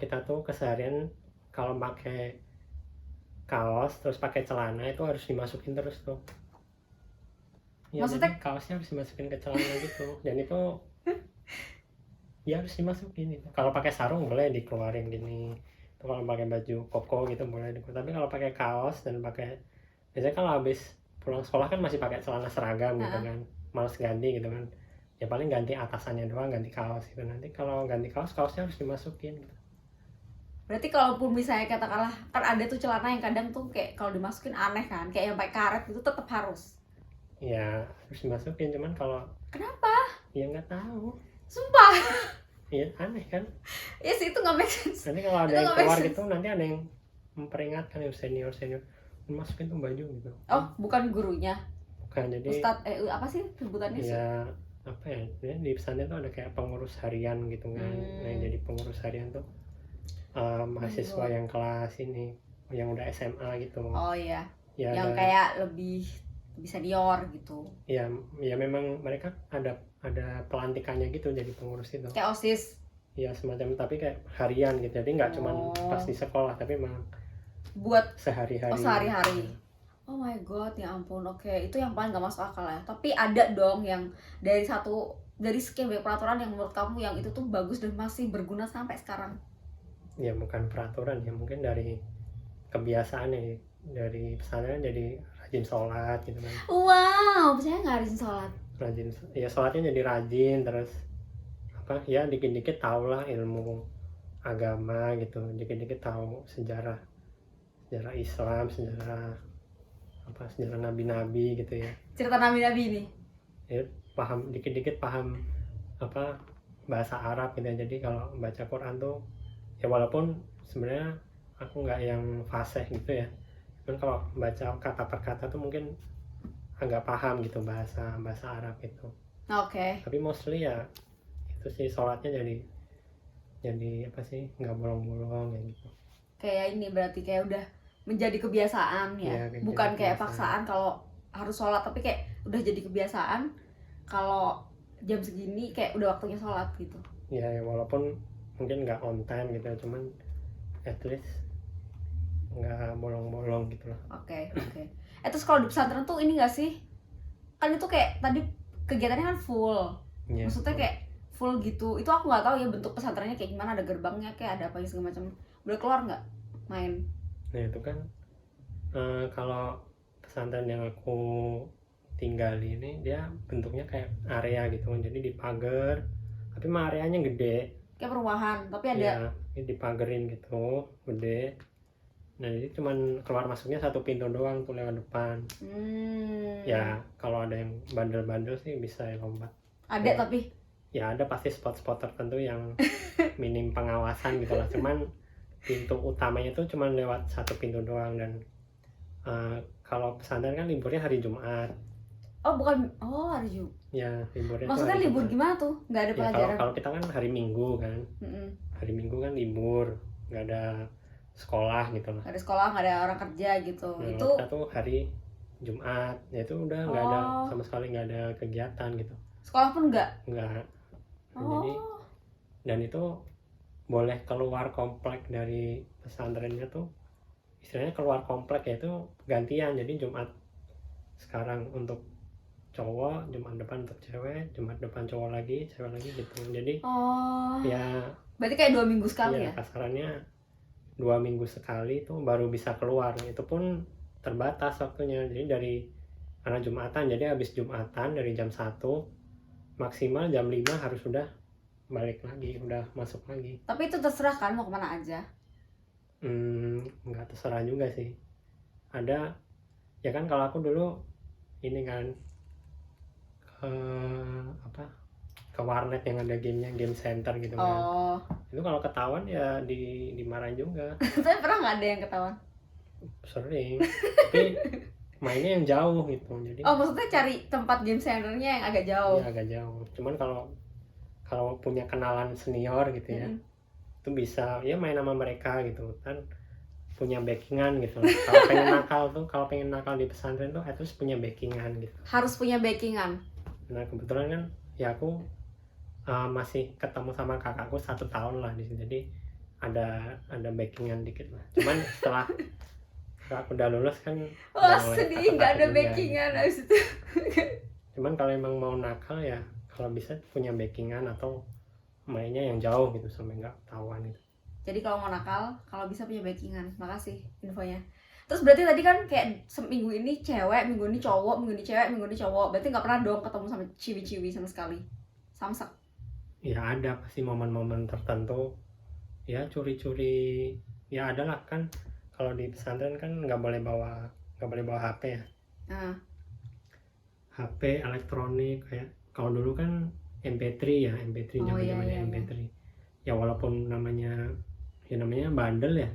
[SPEAKER 2] kita tuh keseharian kalau pakai kaos terus pakai celana itu harus dimasukin terus tuh. Ya,
[SPEAKER 1] Maksudnya?
[SPEAKER 2] jadi kaosnya harus dimasukin ke celana gitu, dan itu ya harus dimasukin itu. Kalau pakai sarung boleh dikeluarin gini. Itu kalau pakai baju koko gitu boleh dikeluarin. Tapi kalau pakai kaos dan pakai, biasanya kalau habis pulang sekolah kan masih pakai celana seragam gitu kan, males ganti gitu kan. Ya paling ganti atasannya doang, ganti kaos gitu. Nanti kalau ganti kaos, kaosnya harus dimasukin gitu.
[SPEAKER 1] Berarti kalaupun misalnya katakanlah, kan ada tuh celana yang kadang tuh kayak kalau dimasukin aneh kan, kayak yang pakai karet gitu tetap harus.
[SPEAKER 2] Ya harus dimasukin, cuman kalau
[SPEAKER 1] Kenapa?
[SPEAKER 2] ya nggak tahu,
[SPEAKER 1] Sumpah.
[SPEAKER 2] ya aneh kan.
[SPEAKER 1] Ya sih, itu nggak make sense.
[SPEAKER 2] Nanti kalau ada
[SPEAKER 1] Itu
[SPEAKER 2] yang
[SPEAKER 1] nggak make
[SPEAKER 2] keluar
[SPEAKER 1] sense.
[SPEAKER 2] gitu, nanti ada yang memperingatkan yang senior masukin tuh baju gitu.
[SPEAKER 1] Oh, bukan gurunya.
[SPEAKER 2] Bukan, jadi
[SPEAKER 1] Ustadz, apa sih sebutannya sih?
[SPEAKER 2] ya apa ya, dia di pesantren tuh ada kayak pengurus harian gitu kan. Nah yang jadi pengurus harian tuh mahasiswa yang kelas ini, yang udah SMA gitu.
[SPEAKER 1] Oh iya,
[SPEAKER 2] Ya
[SPEAKER 1] yang
[SPEAKER 2] ada,
[SPEAKER 1] kayak lebih senior gitu.
[SPEAKER 2] ya memang mereka ada pelantikannya gitu jadi pengurus itu.
[SPEAKER 1] Kayak OSIS.
[SPEAKER 2] Ya semacam, tapi kayak harian gitu, jadi nggak cuman pas di sekolah tapi memang
[SPEAKER 1] Buat
[SPEAKER 2] sehari-hari.
[SPEAKER 1] sehari-hari. Oh my god, ya ampun. Oke, itu yang paling gak masuk akal ya. Tapi ada dong yang dari sekian banyak peraturan yang menurut kamu yang itu tuh bagus dan masih berguna sampai sekarang.
[SPEAKER 2] Ya bukan peraturan ya, mungkin dari kebiasaan ya, dari pesantren jadi rajin sholat gitu kan.
[SPEAKER 1] Wow, saya nggak rajin sholat.
[SPEAKER 2] Rajin, ya sholatnya jadi rajin, terus apa ya, dikit-dikit tahu lah ilmu agama gitu, dikit-dikit tahu sejarah Islam, sejarah nabi-nabi gitu ya.
[SPEAKER 1] Cerita nabi-nabi ini.
[SPEAKER 2] Ya paham dikit-dikit, paham apa bahasa Arab gitu ya. Jadi kalau baca Quran tuh ya, walaupun sebenarnya aku nggak yang fasih gitu ya, cuman kalau baca kata per kata tuh mungkin agak paham gitu bahasa Arab itu.
[SPEAKER 1] Oke.
[SPEAKER 2] Tapi mostly ya itu sih, sholatnya jadi apa sih, nggak bolong-bolong ya gitu.
[SPEAKER 1] Kayak ini berarti kayak udah menjadi kebiasaan ya.
[SPEAKER 2] Iya,
[SPEAKER 1] Bukan kayak
[SPEAKER 2] kebiasaan.
[SPEAKER 1] paksaan kalau harus sholat, tapi kayak udah jadi kebiasaan kalau jam segini kayak udah waktunya sholat gitu.
[SPEAKER 2] Ya walaupun mungkin nggak on time gitu ya, cuman at least nggak bolong-bolong gitu loh.
[SPEAKER 1] Oke. Terus kalau di pesantren tuh ini nggak sih? Kan itu kayak tadi kegiatannya kan full.
[SPEAKER 2] Ya,
[SPEAKER 1] Maksudnya kayak full gitu. Itu aku nggak tahu ya bentuk pesantrennya kayak gimana, ada gerbangnya kayak ada apa segala macam. Boleh keluar nggak main?
[SPEAKER 2] nah itu kan kalau pesantren yang aku tinggali ini dia bentuknya kayak area gitu kan, jadi dipagar tapi mah areanya gede
[SPEAKER 1] Kayak perumahan, tapi ada
[SPEAKER 2] ya, ini dipagerin gitu gede. Nah jadi cuman keluar masuknya satu pintu doang tuh lewat depan. Ya kalau ada yang bandel-bandel sih bisa ya lompat.
[SPEAKER 1] Ada
[SPEAKER 2] Ya.
[SPEAKER 1] tapi
[SPEAKER 2] Ya ada pasti spot-spot tertentu yang minim pengawasan gitu lah, cuman pintu utamanya tuh cuman lewat satu pintu doang. Dan kalau pesantren kan liburnya hari Jumat.
[SPEAKER 1] hari Jumat.
[SPEAKER 2] Ya liburnya tuh
[SPEAKER 1] Maksudnya
[SPEAKER 2] hari
[SPEAKER 1] libur
[SPEAKER 2] Jumat.
[SPEAKER 1] gimana tuh? Nggak ada
[SPEAKER 2] Ya
[SPEAKER 1] pelajaran?
[SPEAKER 2] kalau kita kan hari Minggu kan, hari Minggu kan libur, nggak ada sekolah gitu lah.
[SPEAKER 1] Nggak ada sekolah, nggak ada orang kerja gitu.
[SPEAKER 2] Nah,
[SPEAKER 1] Itu
[SPEAKER 2] kita tuh hari Jumat, ya itu udah nggak ada sama sekali, nggak ada kegiatan gitu,
[SPEAKER 1] sekolah pun nggak.
[SPEAKER 2] nggak. Jadi dan itu boleh keluar komplek dari pesantrennya tuh, istilahnya keluar komplek ya itu gantian. Jadi Jumat sekarang untuk cowok, Jumat depan untuk cewek, Jumat depan cowok lagi, cewek lagi gitu. Jadi ya
[SPEAKER 1] berarti kayak 2 minggu sekali
[SPEAKER 2] ya,
[SPEAKER 1] ya?
[SPEAKER 2] kasarannya 2 minggu sekali itu baru bisa keluar. Itu pun terbatas waktunya, jadi dari karena Jumatan, jadi habis Jumatan dari jam 1 maksimal jam 5 harus udah balik lagi, udah masuk lagi.
[SPEAKER 1] Tapi itu terserah kan mau kemana aja.
[SPEAKER 2] Nggak terserah juga sih. Ada ya kan, kalau aku dulu ini kan ke apa, ke warnet yang ada gamenya, game center gitu kan.
[SPEAKER 1] Oh.
[SPEAKER 2] Itu kalau ketahuan ya dimarahin juga.
[SPEAKER 1] Tapi pernah nggak ada yang ketahuan?
[SPEAKER 2] Sering. Tapi mainnya yang jauh gitu. Jadi
[SPEAKER 1] Oh, maksudnya cari tempat game centernya yang agak jauh.
[SPEAKER 2] ya agak jauh. Cuman kalau punya kenalan senior gitu ya, itu bisa ya main sama mereka gitu kan, punya backingan gitu. Kalau pengen nakal di pesantren tuh harus punya backingan gitu.
[SPEAKER 1] Harus punya backingan.
[SPEAKER 2] Nah kebetulan kan ya aku masih ketemu sama kakakku 1 tahun lah di sini, jadi ada backingan dikit lah. Cuman setelah aku udah lulus kan
[SPEAKER 1] Wah,
[SPEAKER 2] udah mulai
[SPEAKER 1] sedih nggak ada
[SPEAKER 2] takut-takut juga
[SPEAKER 1] backingan
[SPEAKER 2] gitu.
[SPEAKER 1] abis itu.
[SPEAKER 2] Cuman kalau emang mau nakal ya kalau bisa punya backingan atau mainnya yang jauh gitu sampai nggak ketahuan gitu.
[SPEAKER 1] Jadi kalau mau nakal, kalau bisa punya backingan. Makasih infonya. Terus berarti tadi kan kayak seminggu ini cewek, minggu ini cowok, minggu ini cewek, minggu ini cowok. Berarti nggak pernah dong ketemu sama ciwi-ciwi sama sekali. Samsak.
[SPEAKER 2] Ya ada pasti momen-momen tertentu ya, curi-curi ya ada lah kan. Kalau di pesantren kan nggak boleh bawa HP ya.
[SPEAKER 1] Nah,
[SPEAKER 2] HP elektronik kayak kalau dulu kan MP3 ya, MP3
[SPEAKER 1] Oh, iya,
[SPEAKER 2] zamannya
[SPEAKER 1] iya,
[SPEAKER 2] MP3. Ya walaupun namanya bandel ya,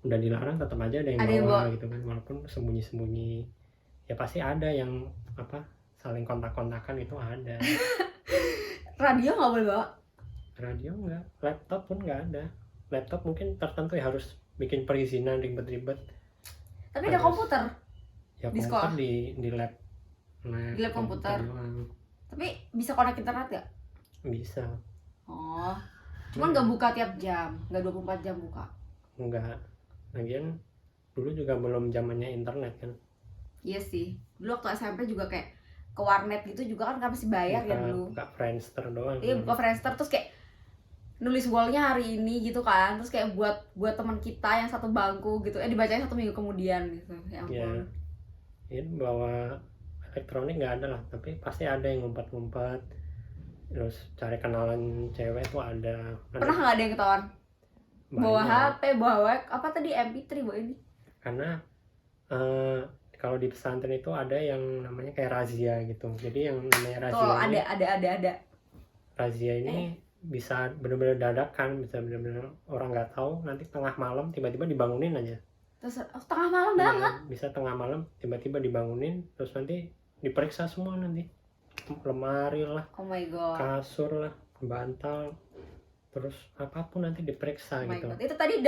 [SPEAKER 2] udah dilarang tetap aja ada yang
[SPEAKER 1] Ada yang
[SPEAKER 2] bawa gitu kan, walaupun sembunyi-sembunyi. Ya pasti ada yang apa, saling kontak-kontakan itu ada.
[SPEAKER 1] radio nggak boleh bawa.
[SPEAKER 2] Radio enggak, laptop pun nggak ada. Laptop mungkin tertentu ya harus bikin perizinan ribet-ribet.
[SPEAKER 1] Tapi ada
[SPEAKER 2] Harus.
[SPEAKER 1] komputer.
[SPEAKER 2] Ya
[SPEAKER 1] Di
[SPEAKER 2] komputer
[SPEAKER 1] sekolah?
[SPEAKER 2] di lab.
[SPEAKER 1] Di lab komputer.
[SPEAKER 2] doang.
[SPEAKER 1] Tapi bisa connect internet nggak?
[SPEAKER 2] Bisa.
[SPEAKER 1] Oh. Cuman nggak buka tiap jam, nggak 24 jam buka.
[SPEAKER 2] Enggak. Lagian dulu juga belum zamannya internet kan.
[SPEAKER 1] Iya sih. Dulu waktu SMP juga kayak ke warnet gitu juga kan masih bayar ya dulu.
[SPEAKER 2] Buka Friendster doang.
[SPEAKER 1] Iya, buka Friendster terus kayak nulis wallnya hari ini gitu kan, terus kayak buat teman kita yang satu bangku gitu, dibacain 1 minggu kemudian gitu. Ya ampun.
[SPEAKER 2] Ya, ini bawa elektronik nggak ada lah, tapi pasti ada yang ngumpet-ngumpet. Terus cari kenalan cewek tuh ada.
[SPEAKER 1] Pernah nggak ada yang ketahuan? Bawa
[SPEAKER 2] Banyak.
[SPEAKER 1] HP, bawa apa tadi MP3 bawa ini?
[SPEAKER 2] Karena kalau di pesantren itu ada yang namanya kayak razia gitu. Jadi yang namanya razia
[SPEAKER 1] Tuh
[SPEAKER 2] ini,
[SPEAKER 1] ada.
[SPEAKER 2] razia ini bisa benar-benar dadakan, bisa benar-benar orang nggak tahu, nanti tengah malam tiba-tiba dibangunin aja.
[SPEAKER 1] Terus tengah malam banget.
[SPEAKER 2] Bisa tengah malam tiba-tiba dibangunin, terus nanti diperiksa semua, nanti lemari lah,
[SPEAKER 1] Oh my god.
[SPEAKER 2] kasur lah, bantal, terus apapun nanti diperiksa
[SPEAKER 1] Oh my
[SPEAKER 2] gitu.
[SPEAKER 1] god. Itu tadi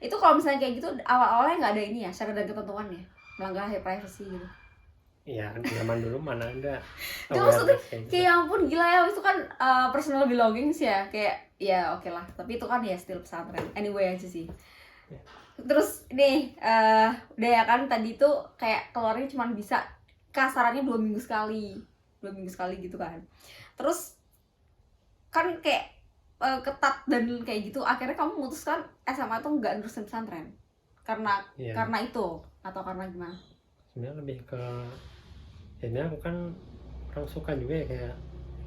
[SPEAKER 1] itu kalau misalnya kayak gitu awal-awalnya nggak ada ini ya, syarat dan ketentuan ya, melanggar privacy gitu.
[SPEAKER 2] Ya zaman dulu mana ada
[SPEAKER 1] Itu maksudnya
[SPEAKER 2] awareness kayak gitu.
[SPEAKER 1] kayak ampun gila ya, itu kan personal belongings ya, kayak ya oke lah, tapi itu kan ya still pesantren anyway aja sih.
[SPEAKER 2] Ya.
[SPEAKER 1] Terus nih udah ya kan, tadi tuh kayak keluarnya cuma bisa kasarannya 2 minggu sekali gitu kan. Terus kan kayak ketat dan kayak gitu, akhirnya kamu memutuskan SMA tuh nggak nerusin pesantren karena
[SPEAKER 2] Ya.
[SPEAKER 1] karena itu atau karena gimana?
[SPEAKER 2] Sebenarnya lebih ke, jadi aku kan orang suka juga ya kayak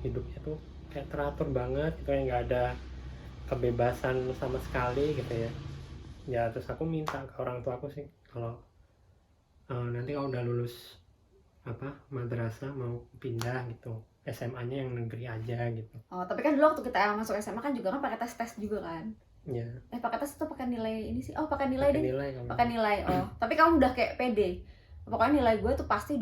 [SPEAKER 2] hidupnya tuh kayak teratur banget gitu, yang nggak ada kebebasan sama sekali gitu ya. Ya terus aku minta ke orang tua aku sih, kalau nanti kalau udah lulus madrasah mau pindah gitu, SMA-nya yang negeri aja gitu.
[SPEAKER 1] Oh, tapi kan dulu waktu kita masuk SMA kan juga kan pakai tes juga kan?
[SPEAKER 2] Ya.
[SPEAKER 1] Pakai tes itu pakai nilai ini sih. Oh, pakai nilai deh.
[SPEAKER 2] Nilai kalau
[SPEAKER 1] Pakai nilai. Oh, tapi kamu udah kayak pede. Pokoknya nilai gue tuh pasti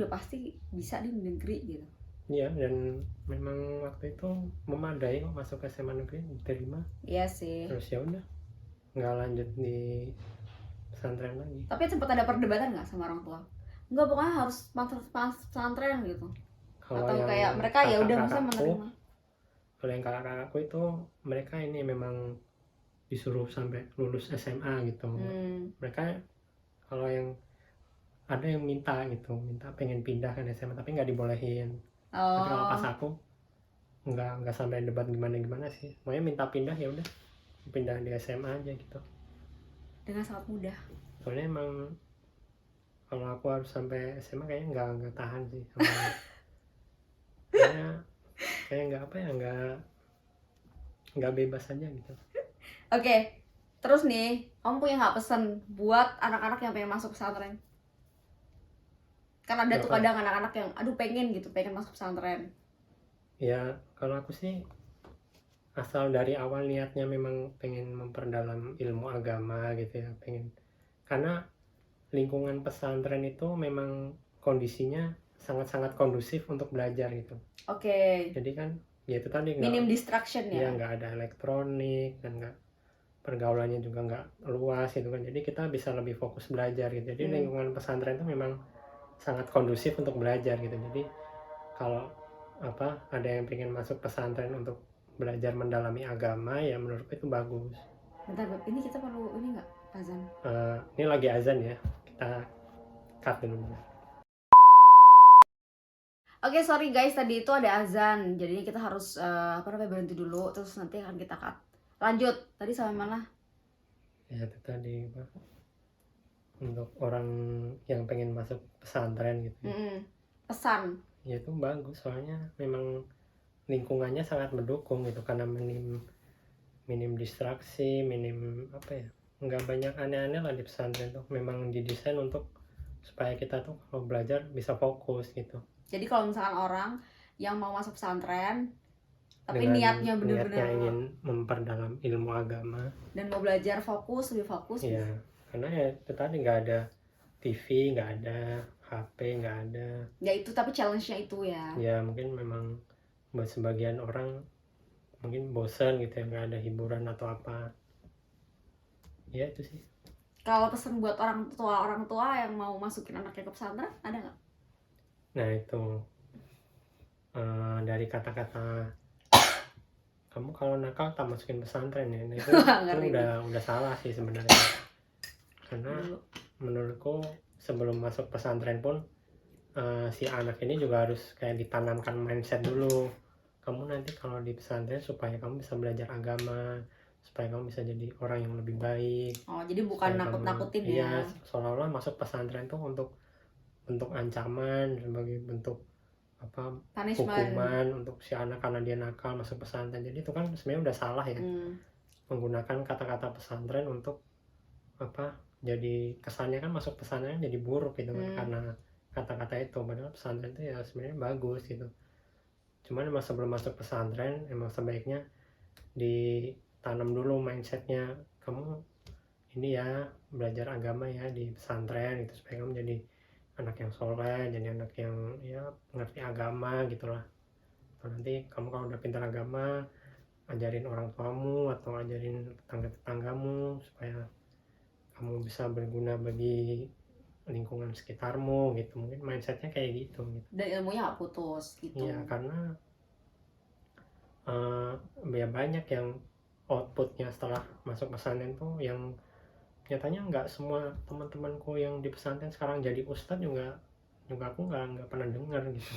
[SPEAKER 1] bisa di negeri gitu.
[SPEAKER 2] Iya, dan memang waktu itu memadai kok masuk ke SMA negeri, diterima.
[SPEAKER 1] Iya sih.
[SPEAKER 2] Terus ya udah nggak lanjut di pesantren lagi.
[SPEAKER 1] Tapi sempat ada perdebatan nggak sama orang tua? Enggak, pokoknya harus pesantren gitu.
[SPEAKER 2] Kalau
[SPEAKER 1] Atau
[SPEAKER 2] yang
[SPEAKER 1] kayak mereka ya udah bisa
[SPEAKER 2] kakak-kakakku,
[SPEAKER 1] menerima.
[SPEAKER 2] kalau yang kakak-kakakku itu mereka ini memang disuruh sampai lulus SMA gitu. Mereka kalau yang ada yang minta pengen pindah kan SMA tapi nggak dibolehin. Tapi kalau pas aku nggak sampai debat gimana sih, maunya minta pindah ya udah pindah di SMA aja gitu.
[SPEAKER 1] Dengan sangat mudah.
[SPEAKER 2] Soalnya emang kalau aku harus sampai SMA kayaknya nggak tahan sih. Kayaknya kayak nggak bebas aja gitu.
[SPEAKER 1] Oke, terus nih, kamu punya nggak pesan buat anak-anak yang pengen masuk pesantren? Kan ada tuh
[SPEAKER 2] Apa?
[SPEAKER 1] kadang anak-anak yang, aduh pengen masuk pesantren.
[SPEAKER 2] Ya kalau aku sih asal dari awal niatnya memang pengen memperdalam ilmu agama gitu ya, pengen, karena lingkungan pesantren itu memang kondisinya sangat-sangat kondusif untuk belajar gitu.
[SPEAKER 1] Oke,
[SPEAKER 2] Jadi kan ya itu tadi
[SPEAKER 1] minim distraction ya.
[SPEAKER 2] nggak ada elektronik dan nggak, pergaulannya juga nggak luas gitu kan, jadi kita bisa lebih fokus belajar gitu. Jadi lingkungan pesantren itu memang sangat kondusif untuk belajar gitu. Jadi kalau ada yang pengen masuk pesantren untuk belajar mendalami agama, ya menurutku itu bagus.
[SPEAKER 1] Bentar, Beb, ini kita perlu ini nggak azan?
[SPEAKER 2] Ini lagi azan ya, kita cut dulu.
[SPEAKER 1] Oke, sorry guys, tadi itu ada azan, jadi kita harus berhenti dulu, terus nanti akan kita cut. Lanjut, tadi sampai mana?
[SPEAKER 2] Ya itu tadi untuk orang yang pengen masuk pesantren gitu.
[SPEAKER 1] Pesan.
[SPEAKER 2] Ya itu bagus, soalnya memang lingkungannya sangat mendukung gitu, karena minim distraksi, minim nggak banyak aneh-aneh lah di pesantren tuh. Memang didesain untuk supaya kita tuh kalau belajar bisa fokus gitu.
[SPEAKER 1] Jadi kalau misalkan orang yang mau masuk pesantren tapi
[SPEAKER 2] Dengan
[SPEAKER 1] niatnya benar-benar
[SPEAKER 2] ingin memperdalam ilmu agama
[SPEAKER 1] dan mau belajar lebih fokus
[SPEAKER 2] ya, karena ya itu tadi nggak ada TV, nggak ada HP, nggak ada
[SPEAKER 1] ya itu, tapi challenge-nya itu ya
[SPEAKER 2] mungkin memang buat sebagian orang mungkin bosan gitu ya, nggak ada hiburan atau apa ya, itu sih.
[SPEAKER 1] Kalau pesan buat orang tua yang mau masukin anaknya ke pesantren ada nggak?
[SPEAKER 2] Nah itu dari kata-kata kamu kalau nakal tak masukin pesantren ya, nah, itu udah salah sih sebenarnya. Karena menurutku sebelum masuk pesantren pun si anak ini juga harus kayak ditanamkan mindset dulu. Kamu nanti kalau di pesantren supaya kamu bisa belajar agama, supaya kamu bisa jadi orang yang lebih baik.
[SPEAKER 1] Oh, jadi bukan nakut-nakutin ya?
[SPEAKER 2] Iya, seolah-olah masuk pesantren tuh untuk ancaman, sebagai bentuk hukuman untuk si anak karena dia nakal masuk pesantren. Jadi itu kan sebenarnya udah salah ya. Menggunakan kata-kata pesantren untuk jadi kesannya kan masuk pesantren jadi buruk gitu kan, karena kata-kata itu. Padahal pesantren itu ya sebenarnya bagus gitu. Cuman emang sebelum masuk pesantren emang sebaiknya ditanam dulu mindsetnya, kamu ini ya belajar agama ya di pesantren gitu, supaya kamu jadi anak yang soleh, jadi anak yang ya ngerti agama gitulah. Atau nanti kamu kalau udah pintar agama, ajarin orang tuamu atau ajarin tetangga-tetanggamu supaya kamu bisa berguna bagi lingkungan sekitarmu gitu. Mungkin mindsetnya kayak gitu.
[SPEAKER 1] Dan ilmunya nggak putus gitu.
[SPEAKER 2] Iya, karena ya banyak yang outputnya setelah masuk pesantren tuh yang nyatanya nggak semua teman-temanku yang di pesantren sekarang jadi ustadz juga aku nggak pernah dengar gitu.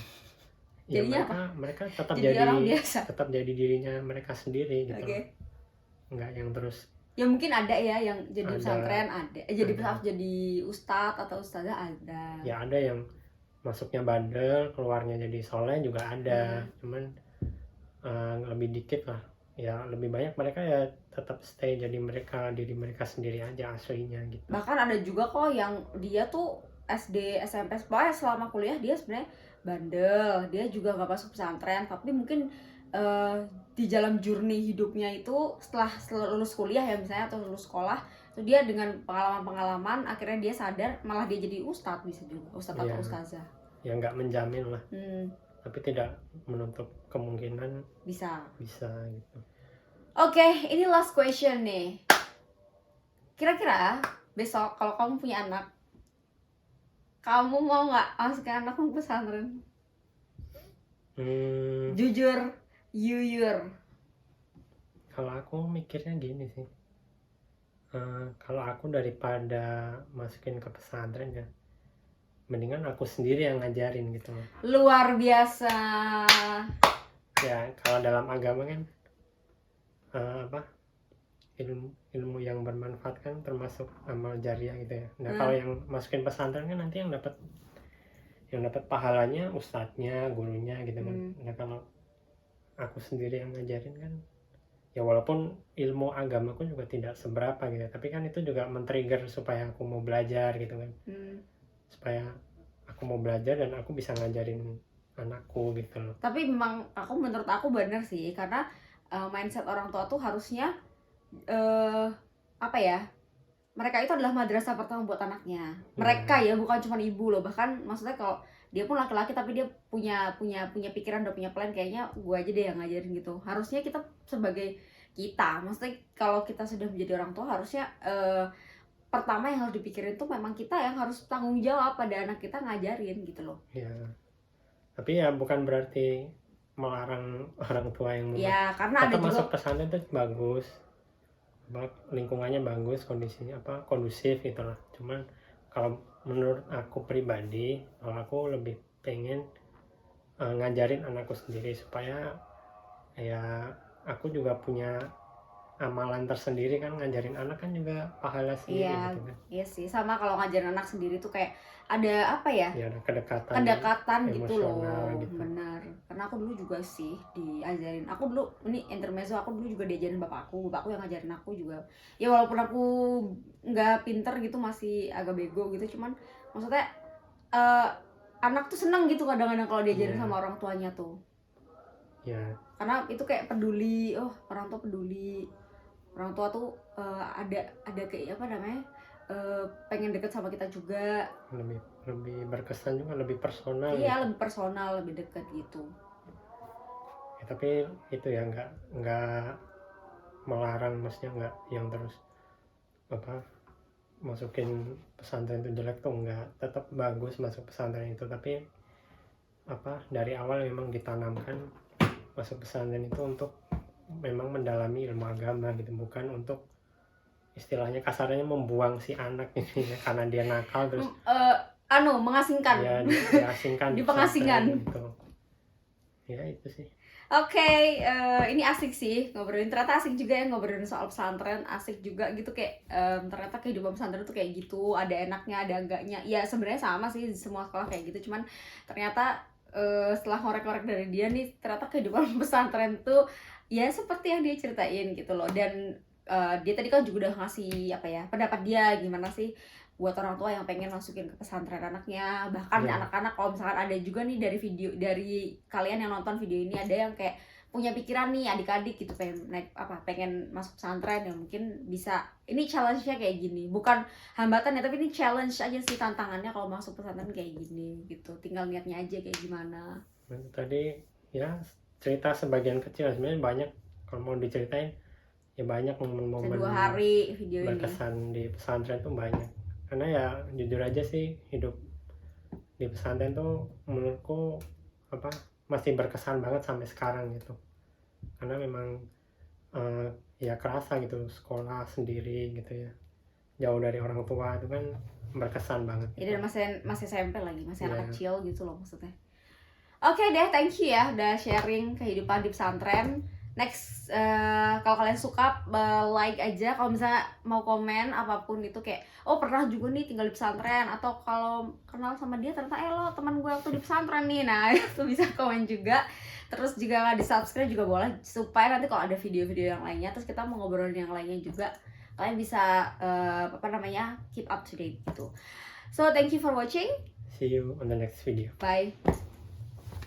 [SPEAKER 2] Ya mereka tetap tetap jadi dirinya mereka sendiri gitu. Nggak yang terus
[SPEAKER 1] ya mungkin ada ya yang jadi pesantren, ada jadi ustadz atau ustazah ada. Ya
[SPEAKER 2] ada yang masuknya bandel, keluarnya jadi soleh juga ada. Cuman lebih dikit lah. Ya lebih banyak mereka ya tetap stay jadi diri mereka sendiri aja aslinya gitu.
[SPEAKER 1] Bahkan ada juga kok yang dia tuh SD, SMP, selama kuliah dia sebenarnya bandel, dia juga nggak masuk pesantren, tapi mungkin di dalam journey hidupnya itu setelah lulus kuliah ya misalnya atau lulus sekolah itu dia dengan pengalaman akhirnya dia sadar malah dia jadi ustadz, bisa juga ustadz atau ustazah.
[SPEAKER 2] Ya nggak menjamin lah. Tapi tidak menutup kemungkinan bisa gitu.
[SPEAKER 1] Oke, ini last question nih. Kira-kira besok kalau kamu punya anak, kamu mau nggak masukin anakmu ke pesantren? Jujur, yuyur.
[SPEAKER 2] Kalau aku mikirnya gini sih, kalau aku daripada masukin ke pesantren ya, mendingan aku sendiri yang ngajarin gitu.
[SPEAKER 1] Luar biasa.
[SPEAKER 2] Ya kalau dalam agama kan ilmu yang bermanfaat kan termasuk amal jariah gitu ya. Nah kalau yang masukin pesantren kan nanti yang dapat pahalanya ustadznya, gurunya gitu kan. Nah kalau aku sendiri yang ngajarin kan, ya walaupun ilmu agamaku juga tidak seberapa gitu, tapi kan itu juga men-trigger supaya aku mau belajar gitu kan, supaya aku mau belajar dan aku bisa ngajarin anakku gitu loh.
[SPEAKER 1] Tapi memang menurut aku bener sih, karena mindset orang tua tuh harusnya apa ya, mereka itu adalah madrasah pertama buat anaknya. Mereka ya, bukan cuma ibu loh. Bahkan maksudnya kalau dia pun laki-laki tapi dia punya pikiran, udah punya plan, kayaknya gue aja deh yang ngajarin gitu. Harusnya kita sebagai maksudnya kalau kita sudah menjadi orang tua, harusnya pertama yang harus dipikirin tuh memang kita yang harus tanggung jawab pada anak kita, ngajarin gitu loh.
[SPEAKER 2] Ya, tapi ya bukan berarti melarang orang tua yang
[SPEAKER 1] ya, karena ada
[SPEAKER 2] tetap masuk
[SPEAKER 1] juga
[SPEAKER 2] pesantren itu bagus, lingkungannya bagus, kondisinya kondusif gitu lah. Cuman kalau menurut aku pribadi, kalau aku lebih pengen ngajarin anakku sendiri supaya ya aku juga punya amalan tersendiri kan, ngajarin anak kan juga pahala sendiri gitu kan.
[SPEAKER 1] Iya sih, sama kalau ngajarin anak sendiri tuh kayak ada apa ya?
[SPEAKER 2] Ya ada
[SPEAKER 1] kedekatan gitu loh.
[SPEAKER 2] gitu.
[SPEAKER 1] Benar. Karena aku dulu juga sih diajarin. Aku dulu, ini intermezzo, aku dulu juga diajarin bapakku yang ngajarin aku juga. Ya walaupun aku nggak pinter gitu, masih agak bego gitu, cuman maksudnya anak tuh seneng gitu kadang-kadang kalau diajarin sama orang tuanya tuh.
[SPEAKER 2] Ya.
[SPEAKER 1] Karena itu kayak peduli, orang tua peduli. Orang tua tuh ada kayak apa namanya, pengen deket sama kita juga,
[SPEAKER 2] lebih berkesan juga, lebih personal.
[SPEAKER 1] Iya, lebih personal, lebih dekat gitu.
[SPEAKER 2] Ya, tapi itu ya nggak melarang, maksudnya nggak yang terus masukin pesantren itu jelek tuh, nggak, tetap bagus masuk pesantren itu, tapi dari awal memang ditanamkan masuk pesantren itu untuk memang mendalami ilmu agama gitu, bukan untuk istilahnya kasarnya membuang si anak ini ya, karena dia nakal terus
[SPEAKER 1] mengasingkan.
[SPEAKER 2] Ya, diasingkan.
[SPEAKER 1] Di pengasingan
[SPEAKER 2] gitu. Ya itu sih.
[SPEAKER 1] Oke, ini asik sih ngobrolin, ternyata asik juga ya ngobrolin soal pesantren, asik juga gitu kayak ternyata kehidupan pesantren tuh kayak gitu, ada enaknya ada enggaknya. Ya sebenarnya sama sih semua sekolah kayak gitu, cuman ternyata setelah ngorek-ngorek dari dia nih, ternyata kehidupan pesantren tuh ya seperti yang dia ceritain gitu loh. Dan dia tadi kan juga udah ngasih pendapat dia gimana sih buat orang tua yang pengen masukin ke pesantren anaknya. Bahkan anak-anak, kalau misalkan ada juga nih dari kalian yang nonton video ini, ada yang kayak punya pikiran nih, adik-adik gitu, pengen masuk pesantren, yang mungkin bisa, ini challenge-nya kayak gini, bukan hambatan ya, tapi ini challenge aja sih, tantangannya kalau masuk pesantren kayak gini gitu, tinggal niatnya aja kayak gimana.
[SPEAKER 2] Tadi ya cerita sebagian kecil, sebenarnya banyak kalau mau diceritain, ya banyak momen-momen
[SPEAKER 1] 2 hari video
[SPEAKER 2] berkesan di pesantren tuh banyak. Karena ya jujur aja sih, hidup di pesantren tuh menurutku masih berkesan banget sampai sekarang gitu. Karena memang ya kerasa gitu, sekolah sendiri gitu ya, jauh dari orang tua, itu kan berkesan banget gitu.
[SPEAKER 1] Dan masih SMP lagi, masih anak kecil gitu loh maksudnya. Oke deh, thank you ya udah sharing kehidupan di pesantren. Next, kalau kalian suka, like aja. Kalau misalnya mau komen apapun itu, kayak pernah juga nih tinggal di pesantren, atau kalau kenal sama dia ternyata lo teman gue waktu di pesantren nih, nah itu bisa komen juga. Terus juga di subscribe juga boleh, supaya nanti kalau ada video-video yang lainnya, terus kita mau ngobrolin yang lainnya juga, kalian bisa keep up to date gitu. So thank you for watching.
[SPEAKER 2] See you on the next video.
[SPEAKER 1] Bye.